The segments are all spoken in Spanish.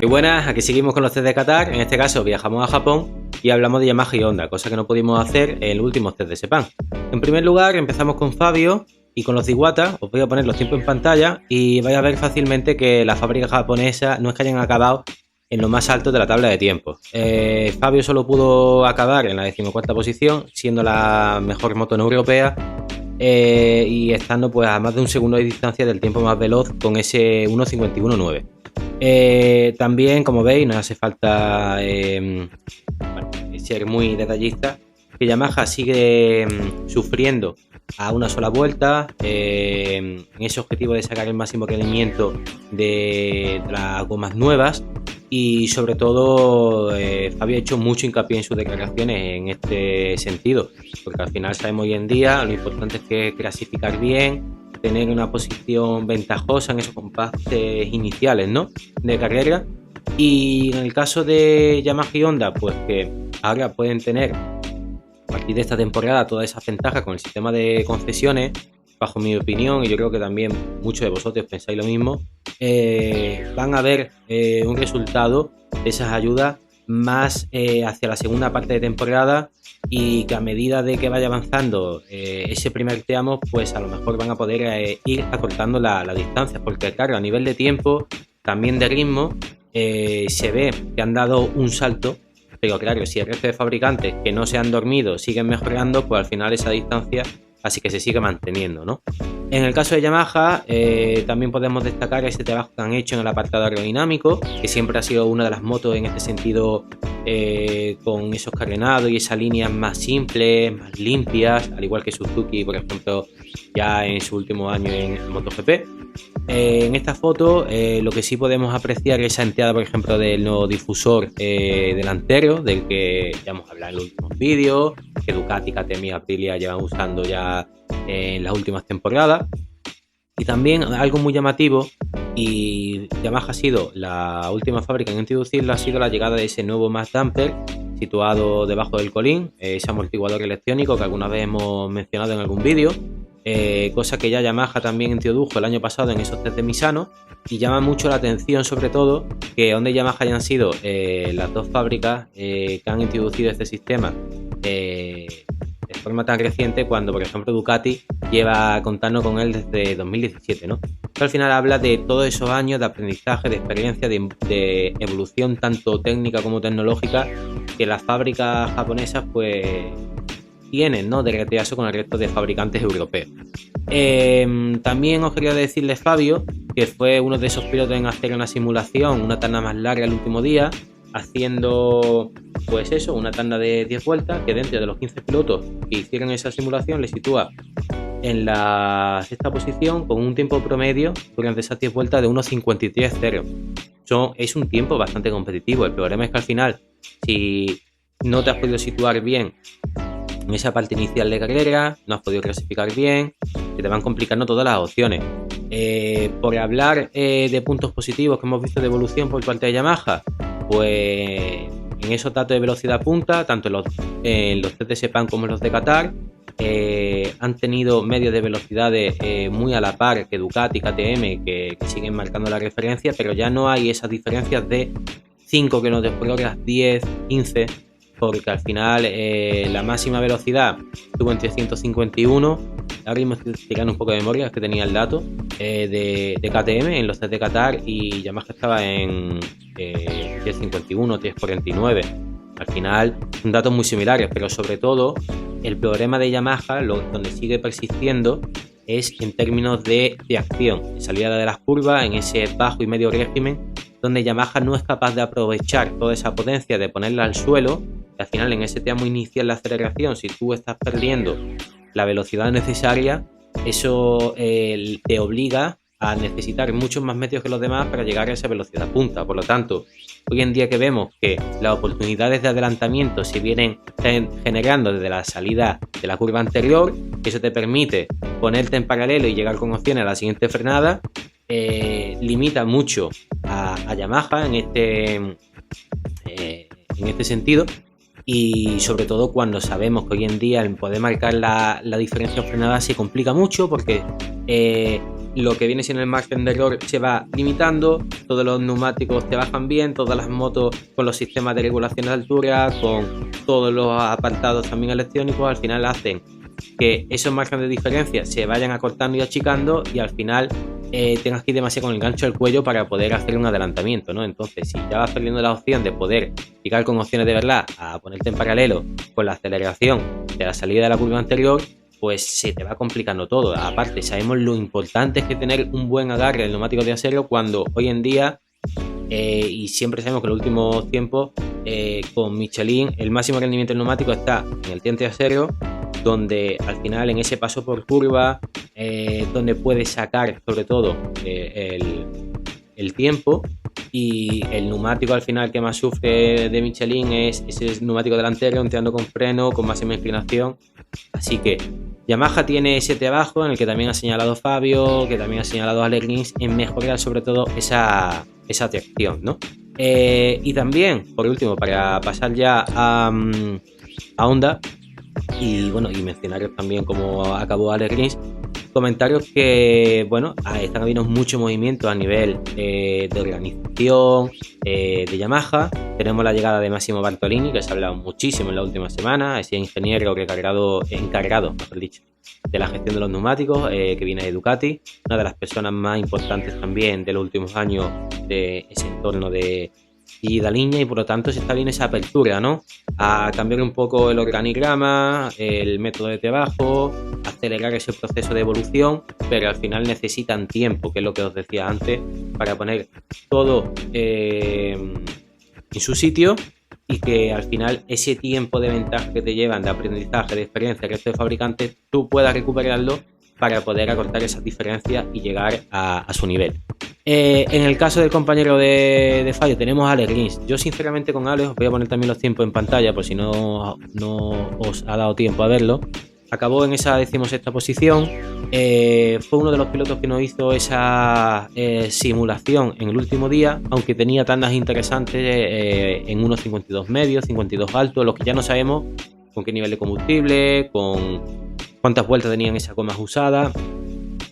Muy buenas, aquí seguimos con los test de Qatar. En este caso viajamos a Japón y hablamos de Yamaha y Honda, cosa que no pudimos hacer en los últimos test de Sepang. En primer lugar empezamos con Fabio y con los de Iwata. Os voy a poner los tiempos en pantalla y vais a ver fácilmente que la fábrica japonesa no es que hayan acabado en lo más alto de la tabla de tiempos. Fabio solo pudo acabar en la 14ª posición, siendo la mejor moto no europea y estando pues a más de un segundo de distancia del tiempo más veloz con ese 1.51.9. También, como veis, no hace falta ser muy detallista, que Yamaha sigue sufriendo a una sola vuelta en ese objetivo de sacar el máximo rendimiento de las gomas nuevas. Y sobre todo Fabio ha hecho mucho hincapié en sus declaraciones en este sentido, porque al final sabemos hoy en día lo importante es que clasificar bien, tener una posición ventajosa en esos compases iniciales, ¿no?, de carrera. Y en el caso de Yamaha y Honda, pues que ahora pueden tener a partir de esta temporada todas esas ventajas con el sistema de concesiones, bajo mi opinión, y yo creo que también muchos de vosotros pensáis lo mismo, van a ver un resultado de esas ayudas más hacia la segunda parte de temporada, y que a medida de que vaya avanzando ese primer tramo, pues a lo mejor van a poder ir acortando la distancia, porque claro, a nivel de tiempo, también de ritmo, se ve que han dado un salto, pero claro, si el resto de fabricantes que no se han dormido siguen mejorando, pues al final esa distancia así que se sigue manteniendo, ¿no? En el caso de Yamaha, también podemos destacar ese trabajo que han hecho en el apartado aerodinámico, que siempre ha sido una de las motos en este sentido, con esos carenados y esas líneas más simples, más limpias, al igual que Suzuki, por ejemplo, ya en su último año en MotoGP. En esta foto lo que sí podemos apreciar es esa entrada, por ejemplo, del nuevo difusor delantero, del que ya hemos hablado en los últimos vídeos, que Ducati, KTM y Aprilia llevan usando ya en las últimas temporadas. Y también algo muy llamativo, y Yamaha ha sido la última fábrica en introducirlo, ha sido la llegada de ese nuevo mass damper situado debajo del colín, ese amortiguador electrónico que alguna vez hemos mencionado en algún vídeo. Cosa que ya Yamaha también introdujo el año pasado en esos test de Misano, y llama mucho la atención sobre todo que Honda y Yamaha hayan sido las dos fábricas que han introducido este sistema de forma tan reciente, cuando por ejemplo Ducati lleva contando con él desde 2017, ¿no? Pero al final habla de todos esos años de aprendizaje, de experiencia, de evolución tanto técnica como tecnológica que las fábricas japonesas pues tienen, ¿no?, de retraso con el resto de fabricantes europeos. También os quería decirles Fabio, que fue uno de esos pilotos en hacer una simulación, una tanda más larga el último día, haciendo pues eso, una tanda de 10 vueltas, que dentro de los 15 pilotos que hicieron esa simulación le sitúa en la sexta posición con un tiempo promedio durante esas 10 vueltas de 1.53.0. Es un tiempo bastante competitivo. El problema es que al final, si no te has podido situar bien en esa parte inicial de carrera, no has podido clasificar bien, que te van complicando todas las opciones. Por hablar de puntos positivos que hemos visto de evolución por parte de Yamaha, pues en esos datos de velocidad punta, tanto en los test de Sepang como en los de Qatar, han tenido medios de velocidades muy a la par que Ducati y KTM, que siguen marcando la referencia, pero ya no hay esas diferencias de 5 km/h, 10, 15, porque al final la máxima velocidad estuvo en 351. Ahora mismo estoy tirando un poco de memoria, es que tenía el dato de KTM en los test de Qatar, y Yamaha estaba en 351, 349. Al final son datos muy similares, pero sobre todo el problema de Yamaha, donde sigue persistiendo, es en términos de acción, en salida de las curvas, en ese bajo y medio régimen, donde Yamaha no es capaz de aprovechar toda esa potencia, de ponerla al suelo. Y al final, en ese tramo inicial de aceleración, si tú estás perdiendo la velocidad necesaria, eso te obliga a necesitar muchos más medios que los demás para llegar a esa velocidad punta. Por lo tanto, hoy en día que vemos que las oportunidades de adelantamiento se vienen generando desde la salida de la curva anterior, eso te permite ponerte en paralelo y llegar con opciones a la siguiente frenada, limita mucho a Yamaha en este sentido. Y sobre todo cuando sabemos que hoy en día el poder marcar la diferencia en frenada se complica mucho, porque lo que viene siendo el margen de error se va limitando, todos los neumáticos te bajan bien, todas las motos con los sistemas de regulación de altura, con todos los apartados también electrónicos, al final hacen que esos márgenes de diferencia se vayan acortando y achicando y al final tengas que ir demasiado con el gancho del cuello para poder hacer un adelantamiento, ¿no? Entonces, si ya vas perdiendo la opción de poder picar con opciones de verdad a ponerte en paralelo con la aceleración de la salida de la curva anterior, pues se te va complicando todo. Aparte, sabemos lo importante es que tener un buen agarre del neumático de acero cuando hoy en día, y siempre sabemos que en los últimos tiempos, con Michelin, el máximo rendimiento del neumático está en el diente de acero, donde al final en ese paso por curva, donde puedes sacar sobre todo el tiempo, y el neumático al final que más sufre de Michelin es ese neumático delantero, entrando con freno, con máxima inclinación. Así que Yamaha tiene ese trabajo en el que también ha señalado Fabio, que también ha señalado Alex Rins, en mejorar sobre todo esa tracción, ¿no? Y también, por último, para pasar ya a Honda, y bueno, y mencionar también cómo acabó Alex Rins, comentarios que, bueno, están habiendo mucho movimiento a nivel de organización de Yamaha. Tenemos la llegada de Massimo Bartolini, que se ha hablado muchísimo en la última semana, ese ingeniero encargado, mejor dicho, de la gestión de los neumáticos, que viene de Ducati, una de las personas más importantes también de los últimos años de ese entorno de la línea, y por lo tanto se está viendo esa apertura, ¿no? A cambiar un poco el organigrama, el método de trabajo, acelerar ese proceso de evolución, pero al final necesitan tiempo, que es lo que os decía antes, para poner todo en su sitio, y que al final ese tiempo de ventaja que te llevan de aprendizaje, de experiencia, que estos fabricantes, tú puedas recuperarlo para poder acortar esas diferencias y llegar a su nivel. En el caso del compañero de Fabio tenemos a Alex Rins. Yo sinceramente con Alex os voy a poner también los tiempos en pantalla por si no os ha dado tiempo a verlo. Acabó en esa 16ª posición, fue uno de los pilotos que nos hizo esa simulación en el último día, aunque tenía tandas interesantes en unos 52 medios, 52 altos, los que ya no sabemos con qué nivel de combustible, con cuántas vueltas tenían esas gomas usadas,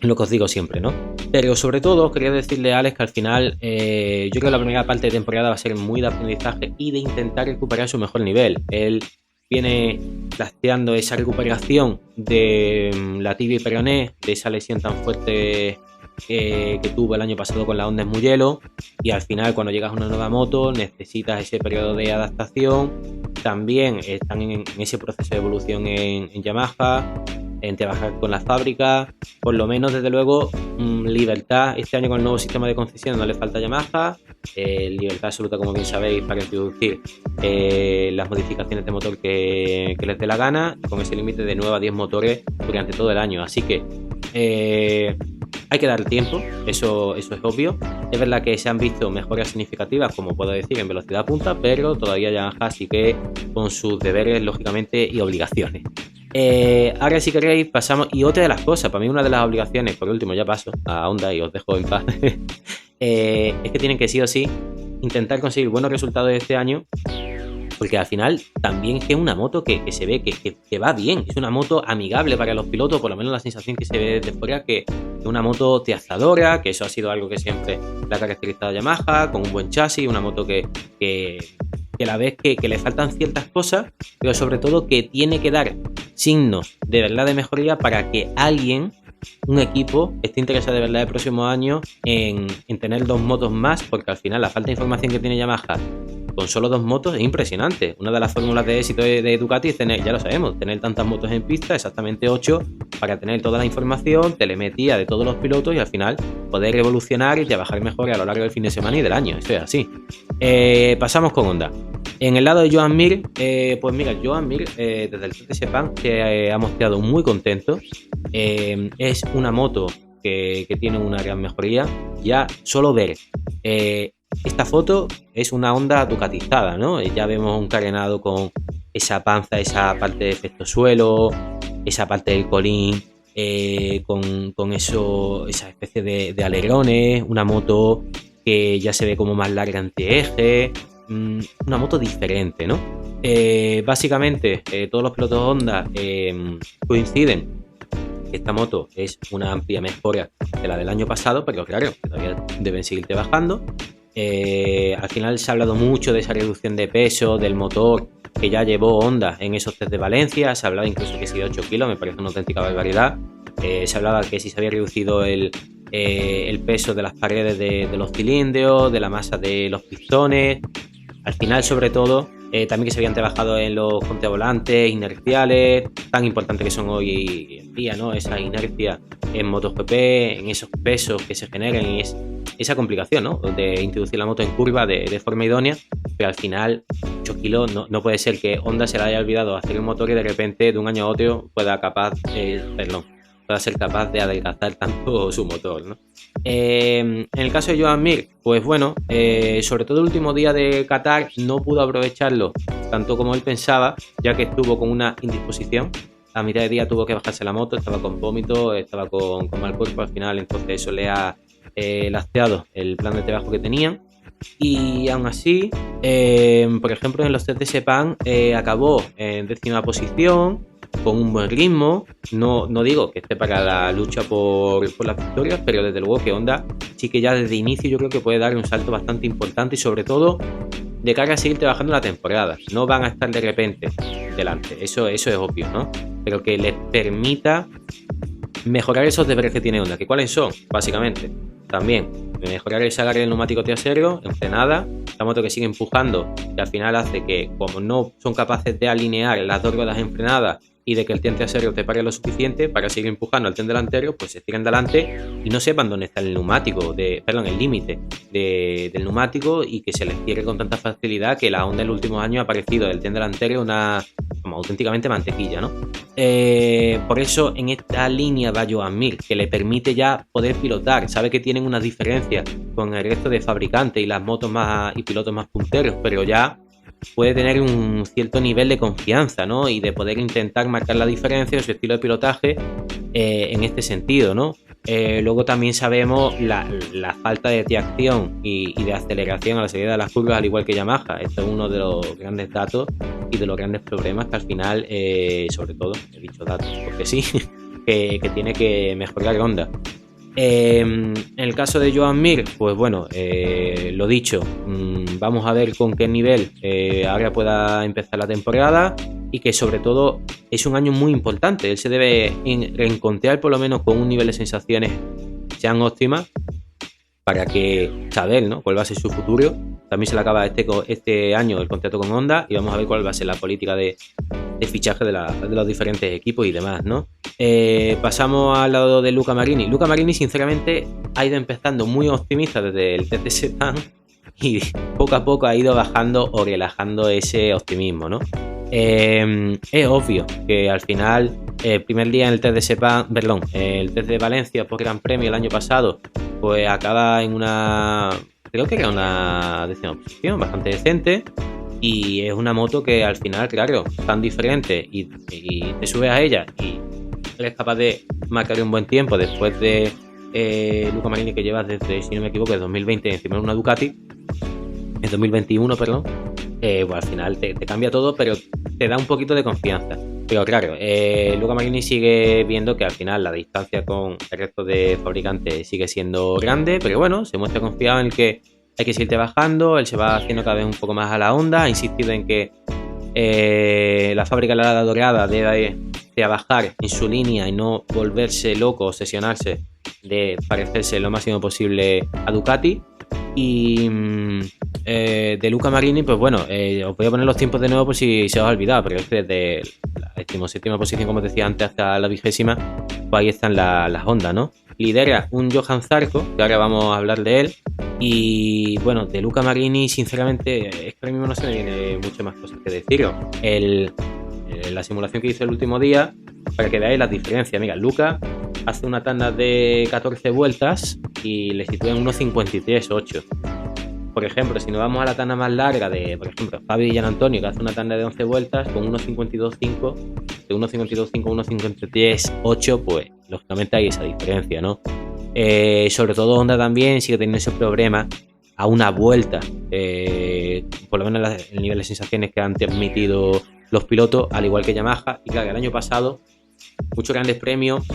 lo que os digo siempre, ¿no? Pero sobre todo quería decirle a Alex que al final yo creo que la primera parte de temporada va a ser muy de aprendizaje y de intentar recuperar su mejor nivel. Él viene planteando esa recuperación de la tibia y peroné, de esa lesión tan fuerte que tuvo el año pasado con la Honda Mugello, y al final cuando llegas a una nueva moto necesitas ese periodo de adaptación. También están en ese proceso de evolución en Yamaha, en trabajar con la fábrica, por lo menos desde luego libertad. Este año con el nuevo sistema de concesión no le falta a Yamaha, libertad absoluta, como bien sabéis, para introducir las modificaciones de motor que les dé la gana, con ese límite de 9 a 10 motores durante todo el año. Así que hay que dar tiempo, eso es obvio. Es verdad que se han visto mejoras significativas, como puedo decir, en velocidad punta, pero todavía Yamaha sigue con sus deberes, lógicamente, y obligaciones. Ahora, si queréis, pasamos. Y otra de las cosas, para mí una de las obligaciones, por último ya paso a Honda y os dejo en paz, es que tienen que sí o sí intentar conseguir buenos resultados este año, porque al final también es que es una moto que se ve que va bien, es una moto amigable para los pilotos, por lo menos la sensación que se ve desde fuera, que es una moto triazadora, que eso ha sido algo que siempre la ha caracterizado a Yamaha, con un buen chasis, una moto que la ves que le faltan ciertas cosas, pero sobre todo que tiene que dar signos de verdad de mejoría para que alguien, un equipo, esté interesado de verdad el próximo año en tener 2 motos más, porque al final la falta de información que tiene Yamaha con solo 2 motos es impresionante. Una de las fórmulas de éxito de Ducati es tener, ya lo sabemos, tener tantas motos en pista, exactamente 8, para tener toda la información, telemetría de todos los pilotos y al final poder evolucionar y trabajar mejor a lo largo del fin de semana y del año. Eso es así. Pasamos con Honda. En el lado de Joan Mir, pues mira, Joan Mir desde el TC Pan se ha mostrado muy contento. Es una moto que tiene una gran mejoría. Ya solo ver esta foto es una Honda ducatizada, ¿no? Ya vemos un carenado con esa panza, esa parte de efecto suelo, esa parte del colín, con eso, esa especie de alerones, una moto que ya se ve como más larga antieje, una moto diferente, ¿no? Básicamente todos los pilotos Honda coinciden que esta moto es una amplia mejora de la del año pasado, pero claro, todavía deben seguir trabajando. Al final se ha hablado mucho de esa reducción de peso del motor que ya llevó Honda en esos test de Valencia. Se hablaba incluso que si de 8 kilos, me parece una auténtica barbaridad. Se hablaba que si se había reducido el peso de las paredes de los cilindros, de la masa de los pistones. Al final, sobre todo, también que se habían trabajado en los contravolantes inerciales, tan importantes que son hoy en día, ¿no? Esa inercia en MotoGP, en esos pesos que se generan y esa complicación, ¿no? De introducir la moto en curva de forma idónea, pero al final 8 kilos no puede ser que Honda se le haya olvidado hacer un motor y de repente de un año a otro pueda ser capaz de adelgazar tanto su motor, ¿no? En el caso de Joan Mir, pues bueno, sobre todo el último día de Qatar no pudo aprovecharlo tanto como él pensaba, ya que estuvo con una indisposición. A mitad de día tuvo que bajarse la moto, estaba con vómito, estaba con mal cuerpo al final, entonces eso le ha lastrado el plan de trabajo que tenían. Y aún así, por ejemplo, en los test de Sepang acabó en 10ª posición, con un buen ritmo. No digo que esté para la lucha por las victorias, pero desde luego que Honda sí que ya desde inicio yo creo que puede dar un salto bastante importante y sobre todo de cara a seguir trabajando la temporada. No van a estar de repente delante, eso es obvio, ¿no? Pero que les permita mejorar esos deberes que tiene Honda, que cuáles son, básicamente. También mejorar el agarre del neumático trasero en frenada, la moto que sigue empujando, que al final hace que, como no son capaces de alinear las dos ruedas en frenada y de que el tren trasero te pare lo suficiente para seguir empujando al tren delantero, pues se tiran delante y no sepan dónde está el límite del neumático, y que se les cierre con tanta facilidad que la Honda en los últimos años ha parecido del tren delantero como auténticamente mantequilla, ¿no? Por eso en esta línea va Joan Mir, que le permite ya poder pilotar. Sabe que tienen unas diferencias con el resto de fabricantes y las motos y pilotos más punteros, pero ya puede tener un cierto nivel de confianza, ¿no? Y de poder intentar marcar la diferencia de su estilo de pilotaje en este sentido, ¿no? Luego también sabemos la falta de tracción y de aceleración a la salida de las curvas, al igual que Yamaha. Esto es uno de los grandes datos y de los grandes problemas que al final, sobre todo, he dicho datos porque sí, que tiene que mejorar Honda. En el caso de Joan Mir, pues bueno, lo dicho, vamos a ver con qué nivel ahora pueda empezar la temporada, y que sobre todo es un año muy importante. Él se debe reencontrar por lo menos con un nivel de sensaciones que sean óptimas para que saber, ¿no?, cuál va a ser su futuro. También se le acaba este año el contrato con Honda y vamos a ver cuál va a ser la política de fichaje de los diferentes equipos y demás, ¿no? Pasamos al lado de Luca Marini. Luca Marini, sinceramente, ha ido empezando muy optimista desde el test de Sepang y poco a poco ha ido bajando o relajando ese optimismo, ¿no? Es obvio que al final, el primer día en el test de Sepang, el test de Valencia por Gran Premio el año pasado, pues acaba creo que era una 10ª posición, bastante decente. Y es una moto que al final, claro, tan diferente y te subes a ella y eres capaz de marcar un buen tiempo después de Luca Marini, que llevas desde, si no me equivoco, de 2020 encima de una Ducati, en 2021, perdón. Pues al final te cambia todo, pero te da un poquito de confianza. Pero claro, Luca Marini sigue viendo que al final la distancia con el resto de fabricantes sigue siendo grande, pero bueno, se muestra confiado en que hay que seguir trabajando. Él se va haciendo cada vez un poco más a la onda, ha insistido en que la fábrica de la Hada Dorada debe trabajar en su línea y no volverse loco, obsesionarse de parecerse lo máximo posible a Ducati. Y de Luca Marini, pues bueno, os voy a poner los tiempos de nuevo por si se os ha olvidado, pero es que desde la 17ª posición, como decía antes, hasta la 20ª, pues ahí están las Honda, ¿no? Lidera un Johan Zarco, que ahora vamos a hablar de él. Y bueno, de Luca Marini, sinceramente, es que ahora mismo no se me viene mucho más cosas que deciros. La simulación que hice el último día, para que veáis las diferencias. Mira, Luca hace una tanda de 14 vueltas y le sitúa en 1.53.8. Por ejemplo, si nos vamos a la tanda más larga de, por ejemplo, Fabio y Gian Antonio, que hace una tanda de 11 vueltas con 1.52.5, de 1.52.5 a 1.53.8, pues lógicamente hay esa diferencia, ¿no? Sobre todo Honda también sigue teniendo ese problema a una vuelta, por lo menos el nivel de sensaciones que han transmitido los pilotos, al igual que Yamaha. Y claro, el año pasado muchos grandes premios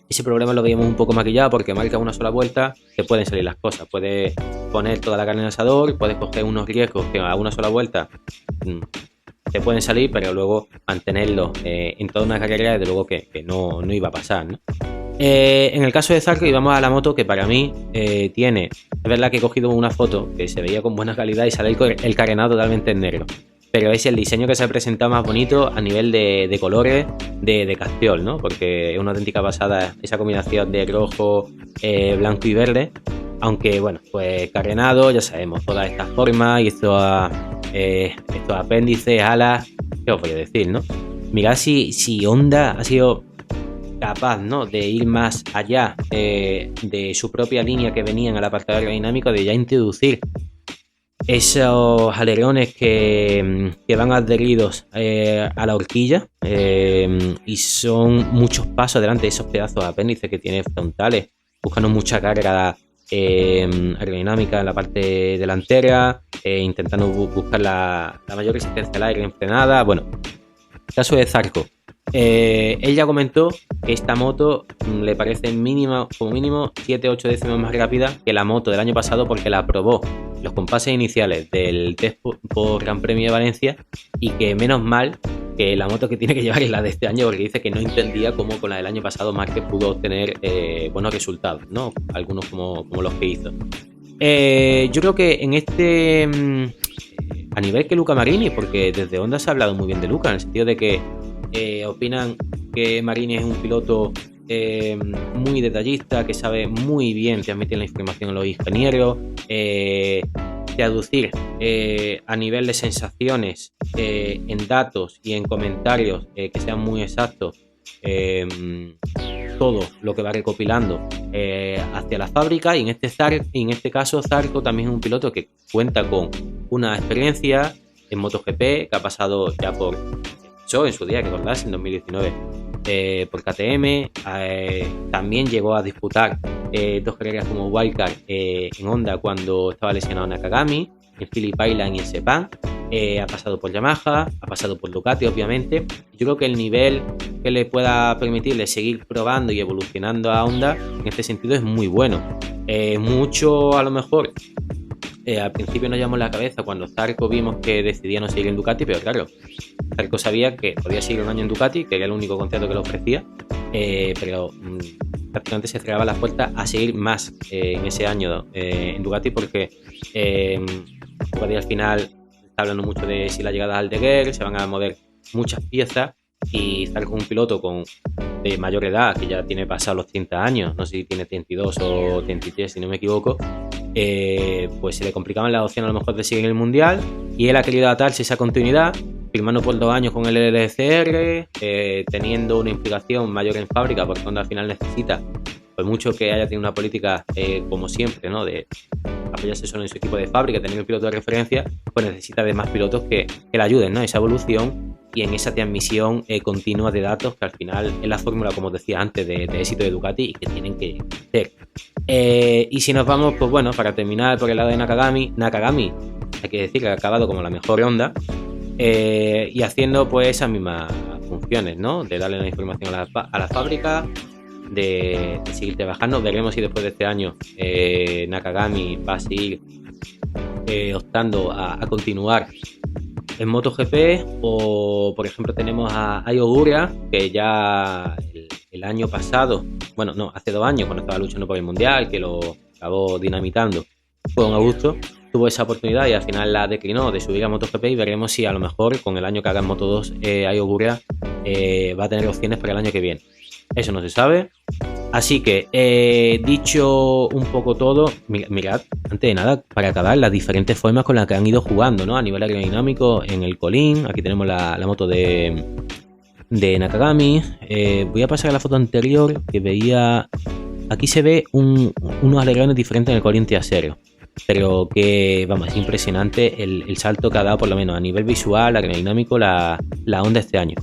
Ese problema lo veíamos un poco maquillado porque marca una sola vuelta, te pueden salir las cosas. Puedes poner toda la carne en el asador, puedes coger unos riesgos que a una sola vuelta te pueden salir, pero luego mantenerlo en toda una carrera, desde luego que no iba a pasar, ¿no? En el caso de Zarco, y vamos a la moto que para mí tiene, es verdad que he cogido una foto que se veía con buena calidad y sale el carenado totalmente en negro, pero es el diseño que se ha presentado más bonito a nivel de colores de Castiol, ¿no? Porque es una auténtica pasada esa combinación de rojo, blanco y verde. Aunque bueno, pues carenado, ya sabemos, todas estas formas y estos apéndices, alas, ¿qué os voy a decir, no? Mirad si Honda ha sido capaz, ¿no?, de ir más allá de su propia línea que venía en el apartado aerodinámico, de ya introducir esos alerones que van adheridos a la horquilla y son muchos pasos adelante de esos pedazos de apéndices que tiene frontales, buscando mucha carga aerodinámica en la parte delantera, intentando buscar la mayor resistencia al aire en frenada. Bueno, caso de Zarco. Él ya comentó que esta moto le parece como mínimo 7-8 décimas más rápida que la moto del año pasado, porque la probó los compases iniciales del test por Gran Premio de Valencia, y que menos mal que la moto que tiene que llevar es la de este año, porque dice que no entendía cómo con la del año pasado Márquez pudo obtener buenos resultados, ¿no? Algunos como los que hizo. Yo creo que en este a nivel que Luca Marini, porque desde Honda se ha hablado muy bien de Luca, en el sentido de que opinan que Marini es un piloto muy detallista, que sabe muy bien transmitir la información a los ingenieros, traducir a nivel de sensaciones en datos y en comentarios que sean muy exactos todo lo que va recopilando hacia la fábrica. Y en este caso Zarco también es un piloto que cuenta con una experiencia en MotoGP, que ha pasado ya por en su día, que recordás, en 2019 por KTM. También llegó a disputar 2 carreras como wildcard en Honda cuando estaba lesionado Nakagami, en Phillip Island y en Sepang. Ha pasado por Yamaha, ha pasado por Ducati, obviamente. Yo creo que el nivel que le pueda permitirle seguir probando y evolucionando a Honda en este sentido es muy bueno. Mucho a lo mejor al principio nos llamó la cabeza cuando Zarco vimos que decidía no seguir en Ducati, pero claro, Zarco sabía que podía seguir un año en Ducati, que era el único contrato que le ofrecía, pero prácticamente se cerraba las puertas a seguir más en ese año en Ducati, porque Ducati al final está hablando mucho de si la llegada de Aldeguer, se van a mover muchas piezas, y Zarco es un piloto de mayor edad, que ya tiene pasado los 30 años, no sé si tiene 32 o 33 si no me equivoco. Pues se le complicaban las opciones a lo mejor de seguir en el Mundial, y él ha querido adaptarse a esa continuidad, firmando por 2 años con el LCR, teniendo una implicación mayor en fábrica, porque Honda al final necesita, pues mucho que haya tenido una política como siempre, ¿no?, de apoyarse solo en su equipo de fábrica, tener un piloto de referencia, pues necesita de más pilotos que le ayuden, ¿no?, esa evolución y en esa transmisión continua de datos, que al final es la fórmula, como os decía antes, de éxito de Ducati, y que tienen que ser. Y si nos vamos, pues bueno, para terminar por el lado de Nakagami, hay que decir que ha acabado como la mejor Honda, y haciendo pues esas mismas funciones, ¿no?, de darle la información a la fábrica, de seguir trabajando. Veremos si después de este año Nakagami va a seguir optando a continuar en MotoGP, o por ejemplo tenemos a Ai Ogura, que ya el año pasado, bueno, no, hace 2 años, cuando estaba luchando por el Mundial, que lo acabó dinamitando con Augusto, tuvo esa oportunidad y al final la declinó de subir a MotoGP, y veremos si a lo mejor con el año que haga en Moto2 Ai Ogura va a tener opciones para el año que viene. Eso no se sabe. Así que, dicho un poco todo, mirad, antes de nada, para acabar, las diferentes formas con las que han ido jugando, ¿no?, a nivel aerodinámico en el colín. Aquí tenemos la moto de Nakagami. Voy a pasar a la foto anterior, que veía... Aquí se ve unos alerones diferentes en el colín trasero, pero que, vamos, es impresionante el salto que ha dado, por lo menos a nivel visual, aerodinámico, la Honda este año.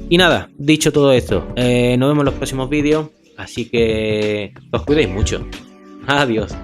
Y nada, dicho todo esto, nos vemos en los próximos vídeos, así que os cuidéis mucho. Adiós.